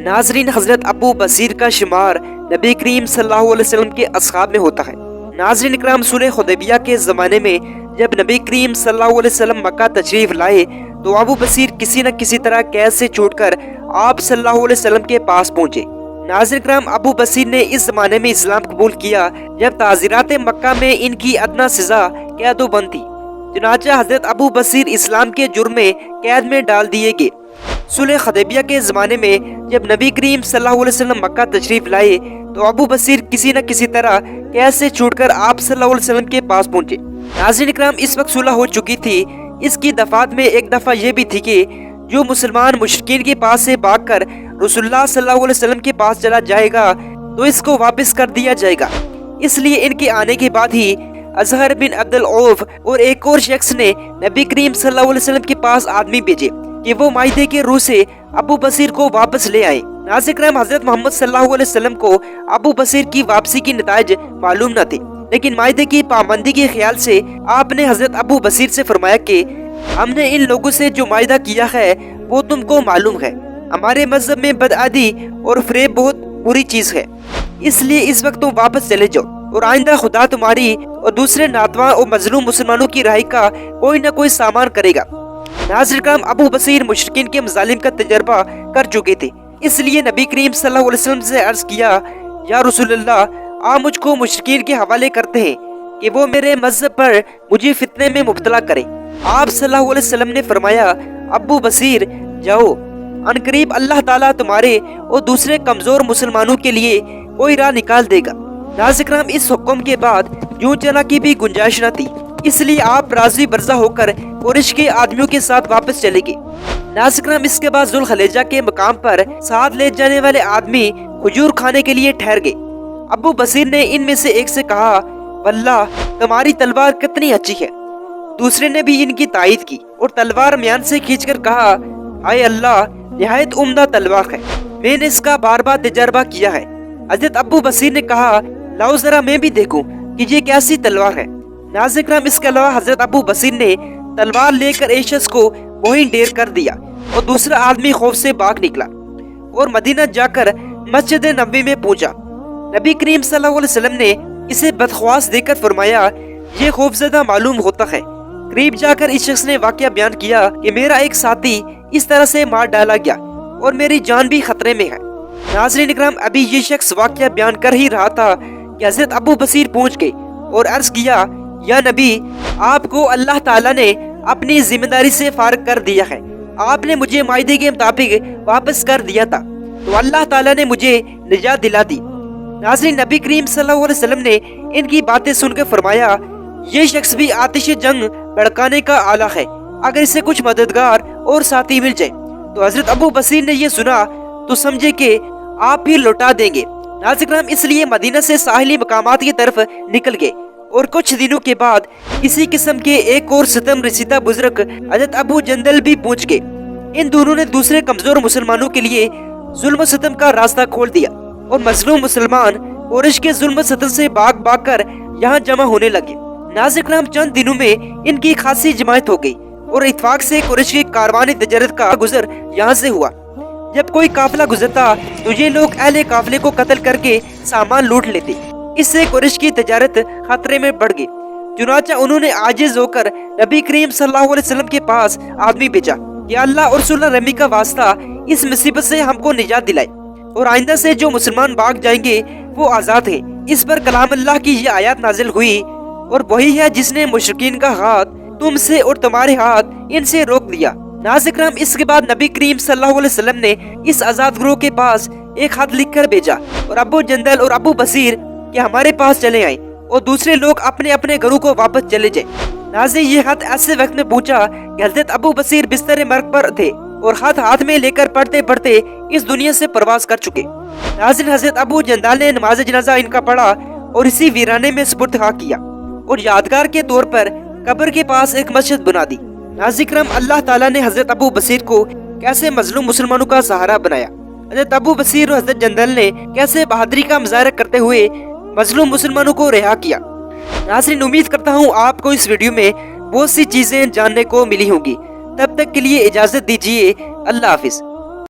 ناظرین، حضرت ابو بصیر کا شمار نبی کریم صلی اللہ علیہ وسلم کے اصحاب میں ہوتا ہے۔ ناظرین اکرام، صلح حدیبیہ کے زمانے میں جب نبی کریم صلی اللہ علیہ وسلم مکہ تشریف لائے تو ابو بصیر کسی نہ کسی طرح قید سے چھوٹ کر آپ صلی اللہ علیہ وسلم کے پاس پہنچے۔ ناظرین اکرام، ابو بصیر نے اس زمانے میں اسلام قبول کیا جب تعزیرات مکہ میں ان کی ادنیٰ سزا قید و بند تھی۔ چنانچہ حضرت ابو بصیر اسلام کے جرم میں قید میں ڈال دیے گئے۔ صلح حدیبیہ کے زمانے میں جب نبی کریم صلی اللہ علیہ وسلم مکہ تشریف لائے تو ابو بصیر کسی نہ کسی طرح قید سے چھوٹ کر آپ صلی اللہ علیہ وسلم کے پاس پہنچے۔ ناظرین اکرام، اس وقت صلح ہو چکی تھی۔ اس کی دفعات میں ایک دفعہ یہ بھی تھی کہ جو مسلمان مشرکین کے پاس سے بھاگ کر رسول اللہ صلی اللہ علیہ وسلم کے پاس چلا جائے گا تو اس کو واپس کر دیا جائے گا۔ اس لیے ان کے آنے کے بعد ہی اظہر بن عبد العوف اور ایک اور شخص نے نبی کریم صلی اللہ علیہ وسلم کے پاس آدمی بھیجے کہ وہ معاہدے کے روح سے ابو بصیر کو واپس لے آئے۔ ناظرین اکرام، حضرت محمد صلی اللہ علیہ وسلم کو ابو بصیر کی واپسی کی نتائج معلوم نہ تھے، لیکن معاہدے کی پابندی کے خیال سے آپ نے حضرت ابو بصیر سے فرمایا کہ ہم نے ان لوگوں سے جو معاہدہ کیا ہے وہ تم کو معلوم ہے۔ ہمارے مذہب میں بدعادی اور فریب بہت بری چیز ہے، اس لیے اس وقت تم واپس چلے جاؤ اور آئندہ خدا تمہاری اور دوسرے ناتواں اور مظلوم مسلمانوں کی رہائی کا کوئی نہ کوئی سامان کرے گا۔ ناظرین اکرام، ابو بصیر مشرکین کے مظالم کا تجربہ کر چکے تھے، اس لیے نبی کریم صلی اللہ علیہ وسلم سے عرض کیا، یا رسول اللہ، آپ مجھ کو مشرکین کے حوالے کرتے ہیں کہ وہ میرے مذہب پر مجھے فتنے میں مبتلا کرے۔ آپ صلی اللہ علیہ وسلم نے فرمایا، ابو بصیر جاؤ، ان قریب اللہ تعالیٰ تمہارے اور دوسرے کمزور مسلمانوں کے لیے کوئی راہ نکال دے گا۔ ناظرین اکرام، اس حکم کے بعد یوں چلا کی بھی گنجائش نہ تھی، اس لیے آپ راضی برضا ہو کر قریش کے آدمیوں کے ساتھ واپس چلے گئے۔ ناظرین اکرام، اس کے بعد ذوالخلیجہ کے مقام پر ساتھ لے جانے والے آدمی کھجور کھانے کے لیے ٹھہر گئے۔ ابو بصیر نے ان میں سے ایک سے کہا، واللہ تمہاری تلوار کتنی اچھی ہے۔ دوسرے نے بھی ان کی تائید کی اور تلوار میان سے کھینچ کر کہا، اے اللہ، نہایت عمدہ تلوار ہے، میں نے اس کا بار بار تجربہ کیا ہے۔ حضرت ابو بصیر نے کہا، لاؤ ذرا میں بھی دیکھوں کہ یہ کیسی تلوار ہے۔ ناظرین اکرام، اس کے علاوہ حضرت ابو بصیر نے تلوار لے کر ایک شخص کو وہیں ڈیر کر دیا اور دوسرا آدمی خوف سے بھاگ نکلا اور مدینہ جا کر مسجد نبوی میں پہنچا۔ نبی کریم صلی اللہ علیہ وسلم نے اسے بدخواست دے کر فرمایا، یہ خوفزدہ معلوم ہوتا ہے۔ قریب جا کر اس شخص نے واقعہ بیان کیا کہ میرا ایک ساتھی اس طرح سے مار ڈالا گیا اور میری جان بھی خطرے میں ہے۔ ناظرین اکرام، ابھی یہ شخص واقعہ بیان کر ہی رہا تھا کہ حضرت ابو بصیر پہنچ گئے اور عرض کیا، یا نبی، آپ کو اللہ تعالیٰ نے اپنی ذمہ داری سے فارغ کر دیا ہے۔ آپ نے مجھے معاہدے کے مطابق واپس کر دیا تھا تو اللہ تعالیٰ نے مجھے نجات دلا دی۔ ناظرین، نبی کریم صلی اللہ علیہ وسلم نے ان کی باتیں سن کر فرمایا، یہ شخص بھی آتش جنگ بھڑکانے کا آلہ ہے، اگر اسے کچھ مددگار اور ساتھی مل جائے تو حضرت ابو بصیر نے یہ سنا تو سمجھے کہ آپ بھی لوٹا دیں گے۔ ناظرین اکرام، اس لیے مدینہ سے ساحلی مقامات کی طرف نکل گئے اور کچھ دنوں کے بعد اسی قسم کے ایک اور ستم رسیدہ بزرگ حضرت ابو جندل بھی پہنچ گئے۔ ان دونوں نے دوسرے کمزور مسلمانوں کے لیے ظلم و ستم کا راستہ کھول دیا اور مظلوم مسلمان قریش کے ظلم و ستم سے بھاگ بھاگ کر یہاں جمع ہونے لگے۔ ناظرین اکرام، چند دنوں میں ان کی خاصی جماعت ہو گئی اور اتفاق سے قریش کے کاروان تجارت کا گزر یہاں سے ہوا۔ جب کوئی قافلہ گزرتا تو یہ لوگ اہل قافلے کو قتل کر کے سامان لوٹ لیتے، اس سے قریش کی تجارت خطرے میں پڑ گئی۔ چنانچہ انہوں نے عاجز ہو کر نبی کریم صلی اللہ علیہ وسلم کے پاس آدمی بھیجا کہ اللہ اور رسول رحمی کا واسطہ اس مصیبت سے ہم کو نجات دلائے اور آئندہ سے جو مسلمان بھاگ جائیں گے وہ آزاد ہیں۔ اس پر کلام اللہ کی یہ آیات نازل ہوئی، اور وہی ہے جس نے مشرکین کا ہاتھ تم سے اور تمہارے ہاتھ ان سے روک دیا۔ ناظرین اکرام، اس کے بعد نبی کریم صلی اللہ علیہ وسلم نے اس آزاد گروہ کے پاس ایک خط لکھ کر بھیجا اور ابو جندل اور ابو بصیر کہ ہمارے پاس چلے آئیں اور دوسرے لوگ اپنے اپنے گھروں کو واپس چلے جائیں۔ ناظرین، یہ خط ایسے وقت میں پہنچا کہ حضرت ابو بصیر بستر مرگ پر تھے اور خط ہاتھ میں لے کر پڑھتے پڑھتے اس دنیا سے پرواز کر چکے۔ ناظرین، حضرت ابو جندال نے نماز جنازہ ان کا پڑھا اور اسی ویرانے میں سپرد خاک کیا اور یادگار کے طور پر قبر کے پاس ایک مسجد بنا دی۔ ناظرین اکرام، اللہ تعالیٰ نے حضرت ابو بصیر کو کیسے مظلوم مسلمانوں کا سہارا بنایا، حضرت ابو بصیر اور حضرت جندل نے کیسے بہادری کا مظاہرہ کرتے ہوئے مظلوم مسلمانوں کو رہا کیا۔ ناظرین، امید کرتا ہوں آپ کو اس ویڈیو میں بہت سی چیزیں جاننے کو ملی ہوں گی۔ تب تک کے لیے اجازت دیجیے، اللہ حافظ۔